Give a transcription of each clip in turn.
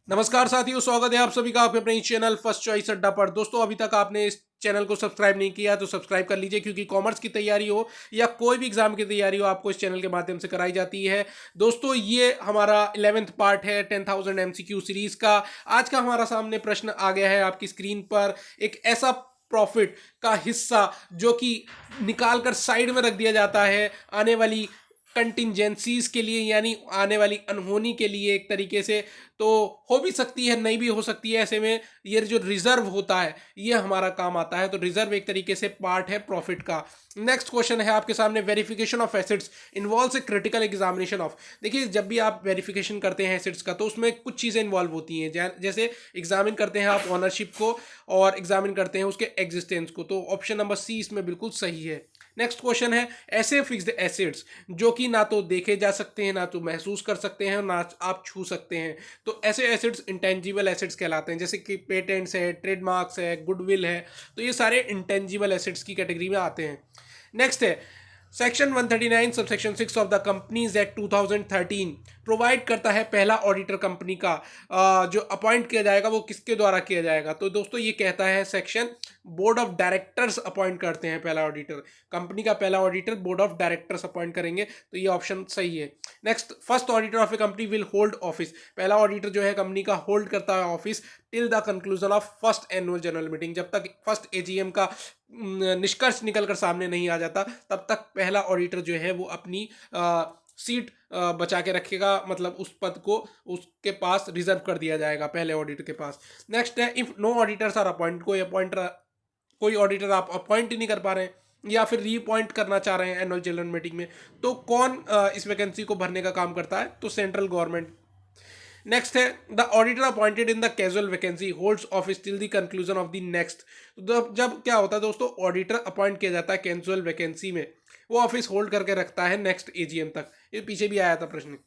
नमस्कार साथियों, स्वागत है आप सभी का आपके अपने चैनल फर्स्ट चॉइस अड्डा पर। दोस्तों, अभी तक आपने इस चैनल को सब्सक्राइब नहीं किया तो सब्सक्राइब कर लीजिए, क्योंकि कॉमर्स की तैयारी हो या कोई भी एग्जाम की तैयारी हो आपको इस चैनल के माध्यम से कराई जाती है। दोस्तों, ये हमारा 11th पार्ट है 10,000 एमसीक्यू सीरीज का। आज का हमारा सामने प्रश्न आ गया है आपकी स्क्रीन पर, एक ऐसा प्रॉफिट का हिस्सा जो कि निकाल कर साइड में रख दिया जाता है आने वाली कंटिजेंसीज के लिए, यानी आने वाली अनहोनी के लिए एक तरीके से। तो हो भी सकती है, नहीं भी हो सकती है। ऐसे में ये जो रिजर्व होता है ये हमारा काम आता है। तो रिजर्व एक तरीके से पार्ट है प्रॉफिट का। नेक्स्ट क्वेश्चन है आपके सामने, verification of assets involves a critical examination of. देखिए, जब भी आप वेरिफिकेशन करते हैं एसेट्स का तो उसमें कुछ चीज़ें इन्वॉल्व होती हैं, जैसे एग्जामिन करते हैं आप ओनरशिप को और एग्जामिन करते हैं उसके एग्जिस्टेंस को। तो ऑप्शन नंबर सी इसमें बिल्कुल सही है। नेक्स्ट क्वेश्चन है, ऐसे फिक्स्ड एसेट्स जो कि ना तो देखे जा सकते हैं, ना तो महसूस कर सकते हैं, ना आप छू सकते हैं। तो ऐसे एसेट्स इंटेंजिबल एसेट्स कहलाते हैं, जैसे कि पेटेंट्स है, ट्रेडमार्क्स है, गुडविल है। तो ये सारे इंटेंजिबल एसेट्स की कैटेगरी में आते हैं। नेक्स्ट है, section 139 subsection 6 of the companies act 2013 provide करता है पहला ऑडिटर कंपनी का जो अपॉइंट किया जाएगा वो किसके द्वारा किया जाएगा। तो दोस्तों, ये कहता है section, board of directors appoint करते हैं पहला ऑडिटर। कंपनी का पहला auditor board of directors appoint करेंगे। तो ये ऑप्शन सही है। Next, first auditor of a company will hold office. पहला ऑडिटर जो है कंपनी का होल्ड करता है office till the conclusion of first annual general meeting. जब तक फर्स्ट एजीएम का निष्कर्ष निकल कर सामने नहीं आ जाता तब तक पहला ऑडिटर जो है वो अपनी सीट बचा के रखेगा, मतलब उस पद को उसके पास रिजर्व कर दिया जाएगा पहले ऑडिटर के पास। नेक्स्ट है, if no auditors are appoint, कोई ऑडिटर आप अपॉइंट ही नहीं कर पा रहे हैं या फिर रीअपॉइंट करना चाह रहे हैं एनुअल जनरल मीटिंग में, तो कौन इस वैकेंसी को भरने का काम करता है? तो सेंट्रल गवर्नमेंट। नेक्स्ट है, the auditor appointed in the casual vacancy holds office till the conclusion of the next. तो जब क्या होता है दोस्तों, ऑडिटर अपॉइंट किया जाता है कैजुअल वैकेंसी में, वो ऑफिस होल्ड करके रखता है नेक्स्ट एजीएम तक। ये पीछे भी आया था प्रश्न।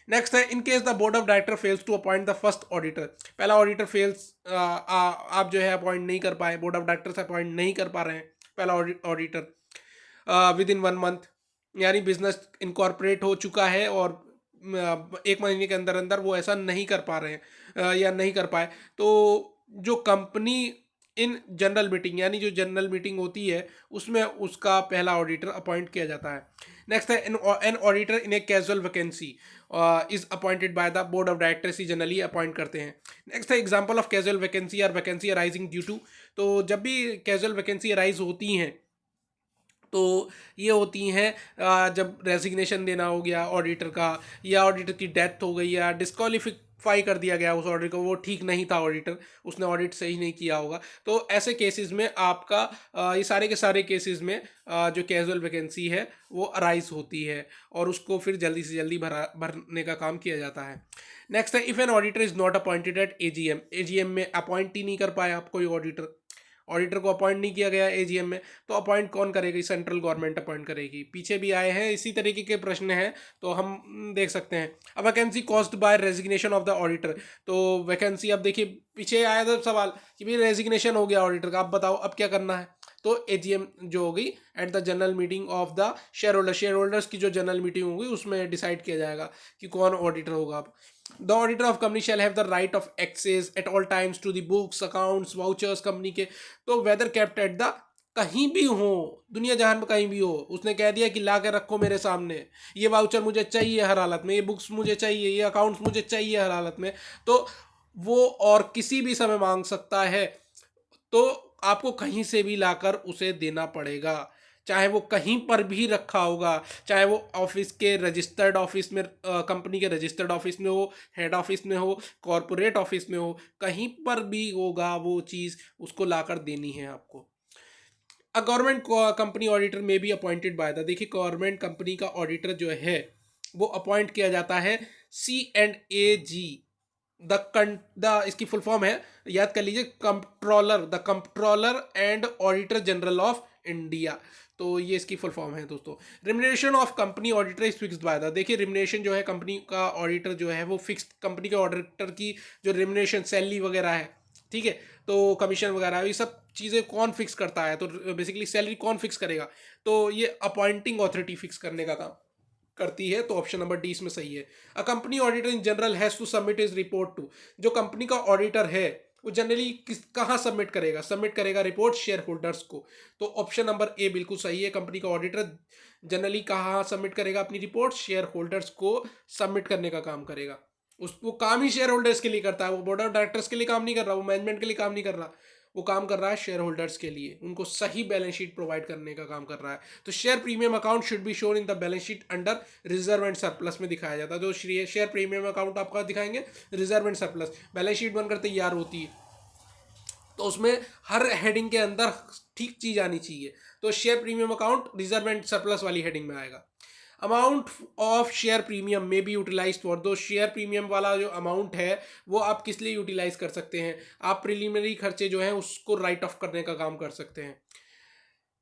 नेक्स्ट है, in case the board of director fails to appoint the first auditor. पहला ऑडिटर फेल्स, आप जो है अपॉइंट नहीं कर पाए, बोर्ड ऑफ डायरेक्टर्स अपॉइंट नहीं कर पा रहे हैं पहला ऑडिटर विद इन 1 मंथ, यानी बिजनेस इनकॉर्पोरेट हो चुका है और 1 महीने के अंदर अंदर वो ऐसा नहीं कर पा रहे हैं या नहीं कर पाए, तो जो कंपनी इन जनरल मीटिंग, यानी जो जनरल मीटिंग होती है उसमें उसका पहला ऑडिटर अपॉइंट किया जाता है। नेक्स्ट है, an auditor in a casual vacancy is appointed by the board of directors ही जनरली अपॉइंट करते हैं। नेक्स्ट है, example of casual vacancy are vacancy arising due to. तो जब भी कैजुअल वैकेंसी अराइज होती हैं तो ये होती हैं जब रेजिग्नेशन देना हो गया ऑडिटर का, या ऑडिटर की डेथ हो गई, या डिस्क्वालीफाई कर दिया गया उस ऑडिटर को, वो ठीक नहीं था ऑडिटर, उसने ऑडिट सही नहीं किया होगा। तो ऐसे केसेस में आपका ये सारे के सारे केसेस में जो कैजुअल वैकेंसी है वो अराइज होती है और उसको फिर जल्दी से जल्दी भरने का काम किया जाता है। नेक्स्ट है, if an auditor is not appointed at AGM, AGM में अपॉइंट ही नहीं कर पाया आप कोई ऑडिटर, ऑडिटर को अपॉइंट नहीं किया गया एजीएम में, तो अपॉइंट कौन करेगी? सेंट्रल गवर्नमेंट अपॉइंट करेगी। पीछे भी आए हैं इसी तरीके के प्रश्न हैं, तो हम देख सकते हैं। अब vacancy caused by resignation of the auditor. तो वैकेंसी, अब देखिए पीछे आया था सवाल कि भाई रेजिग्नेशन हो गया ऑडिटर का, अब बताओ अब क्या करना है। तो एजीएम जो होगी at the general meeting of the share holders की जो जनरल मीटिंग होगी उसमें डिसाइड किया जाएगा कि कौन ऑडिटर होगा। अब the auditor of company shall have the right of access at all times to the books, accounts, vouchers company के। तो वेदर केप्ट एट द, कहीं भी हो दुनिया जहान में, कहीं भी हो, उसने कह दिया कि ला के रखो मेरे सामने, ये वाउचर मुझे चाहिए हर हालत में, ये बुक्स मुझे चाहिए, ये अकाउंट्स मुझे चाहिए हर हालत में, तो वो और किसी भी समय मांग सकता है। तो आपको कहीं से भी लाकर उसे देना पड़ेगा, चाहे वो कहीं पर भी रखा होगा, चाहे वो ऑफिस के रजिस्टर्ड ऑफिस में, कंपनी के रजिस्टर्ड ऑफिस में हो, हेड ऑफिस में हो, कॉरपोरेट ऑफिस में हो, कहीं पर भी होगा वो चीज़ उसको लाकर देनी है आपको। अ गवर्नमेंट कंपनी ऑडिटर में बी अपॉइंटेड बाय द, देखिए गवर्नमेंट कंपनी का ऑडिटर जो है वो अपॉइंट किया जाता है C&AG। द इसकी फुल फॉर्म है, याद कर लीजिए, controller, the controller and auditor general of India. तो ये इसकी फुल फॉर्म है दोस्तों। Remuneration of company auditor is fixed by the, देखिए रिम्यूनरेशन जो है कंपनी का ऑडिटर जो है वो फिक्स्ड, कंपनी के ऑडिटर की जो रिम्यूनरेशन सैलरी वगैरह है, ठीक है, तो कमीशन वगैरह ये सब चीज़ें कौन फिक्स करता है? तो बेसिकली सैलरी कौन फिक्स करेगा? तो ये अपॉइंटिंग ऑथोरिटी फिक्स करने का काम करती है, तो ऑप्शन नंबर डी इसमें सही है। A company auditor in general has to submit is report to, जो कंपनी का ऑडिटर है वो जनरली कहाँ सबमिट करेगा, सबमिट करेगा रिपोर्ट शेयर होल्डर्स को। तो ऑप्शन नंबर ए बिल्कुल सही है, कंपनी का ऑडिटर जनरली कहाँ सबमिट करेगा अपनी रिपोर्ट, शेयर होल्डर्स को सबमिट करने का काम करेगा। उस वो काम ही शेयर होल्डर्स के लिए करता है, वो बोर्ड ऑफ डायरेक्टर्स के लिए काम नहीं कर रहा, वो मैनेजमेंट के लिए काम नहीं कर रहा, वो काम कर रहा है शेयर होल्डर्स के लिए, उनको सही बैलेंस शीट प्रोवाइड करने का काम कर रहा है। तो share premium account should be shown in the balance sheet under reserve and surplus में दिखाया जाता है। तो शेयर प्रीमियम अकाउंट आपका दिखाएंगे reserve and surplus, balance sheet बनकर तैयार होती है तो उसमें हर हेडिंग के अंदर ठीक चीज आनी चाहिए। तो share premium account reserve and surplus वाली हेडिंग में आएगा। अमाउंट ऑफ शेयर प्रीमियम में बी यूटिलाइज फॉर, दो शेयर प्रीमियम वाला जो अमाउंट है वो आप किस लिए यूटिलाइज कर सकते हैं, आप प्रिलिमिनरी खर्चे जो हैं उसको राइट ऑफ करने का काम कर सकते हैं।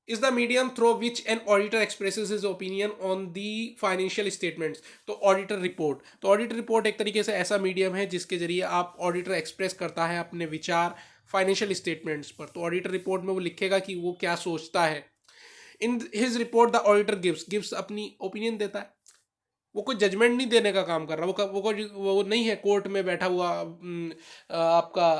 Is the medium through which an auditor expresses his opinion on the financial statements, तो ऑडिटर रिपोर्ट, तो ऑडिटर रिपोर्ट एक तरीके से ऐसा मीडियम है जिसके जरिए आप ऑडिटर एक्सप्रेस करता है अपने विचार फाइनेंशियल स्टेटमेंट्स पर। तो ऑडिटर रिपोर्ट में वो लिखेगा कि वो क्या सोचता है। In his report the auditor gives अपनी ओपिनियन देता है, वो कोई जजमेंट नहीं देने का काम कर रहा, वो नहीं है कोर्ट में बैठा हुआ आपका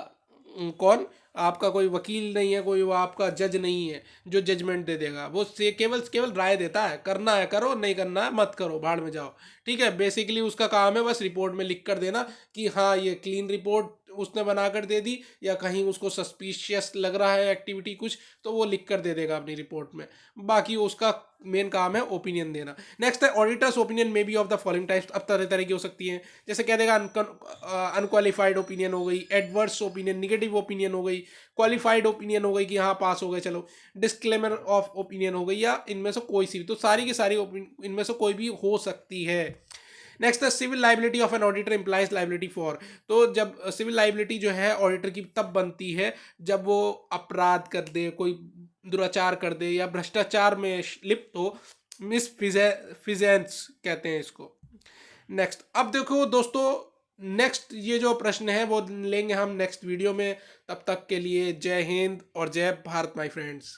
कौन, आपका कोई वकील नहीं है, कोई वो आपका जज नहीं है जो जजमेंट दे देगा, वो से केवल केवल राय देता है, करना है करो, नहीं करना है मत करो, भाड़ में जाओ। ठीक है, बेसिकली उसका काम है बस रिपोर्ट में लिख कर देना कि हाँ ये क्लीन रिपोर्ट उसने बनाकर दे दी, या कहीं उसको सस्पिशियस लग रहा है एक्टिविटी कुछ, तो वो लिख कर दे देगा अपनी रिपोर्ट में। बाकी उसका मेन काम है ओपिनियन देना। नेक्स्ट है auditors opinion may be of the following types, अब तरह तरह की हो सकती हैं, जैसे कह देगा अनक्वालिफाइड ओपिनियन हो गई, एडवर्स ओपिनियन निगेटिव ओपिनियन हो गई, क्वालिफाइड ओपिनियन हो गई कि हाँ पास हो गए चलो, डिस्क्लेमर ऑफ ओपिनियन हो गई, या इनमें से कोई सी भी, तो सारी की सारी इनमें से कोई भी हो सकती है। नेक्स्ट है civil liability of an auditor implies liability for, तो जब सिविल लाइबिलिटी जो है ऑडिटर की तब बनती है जब वो अपराध कर दे, कोई दुराचार कर दे या भ्रष्टाचार में लिप्त हो, मिस फिजेंस कहते हैं इसको। नेक्स्ट, अब देखो दोस्तों, नेक्स्ट ये जो प्रश्न है वो लेंगे हम नेक्स्ट वीडियो में। तब तक के लिए जय हिंद और जय भारत माय फ्रेंड्स।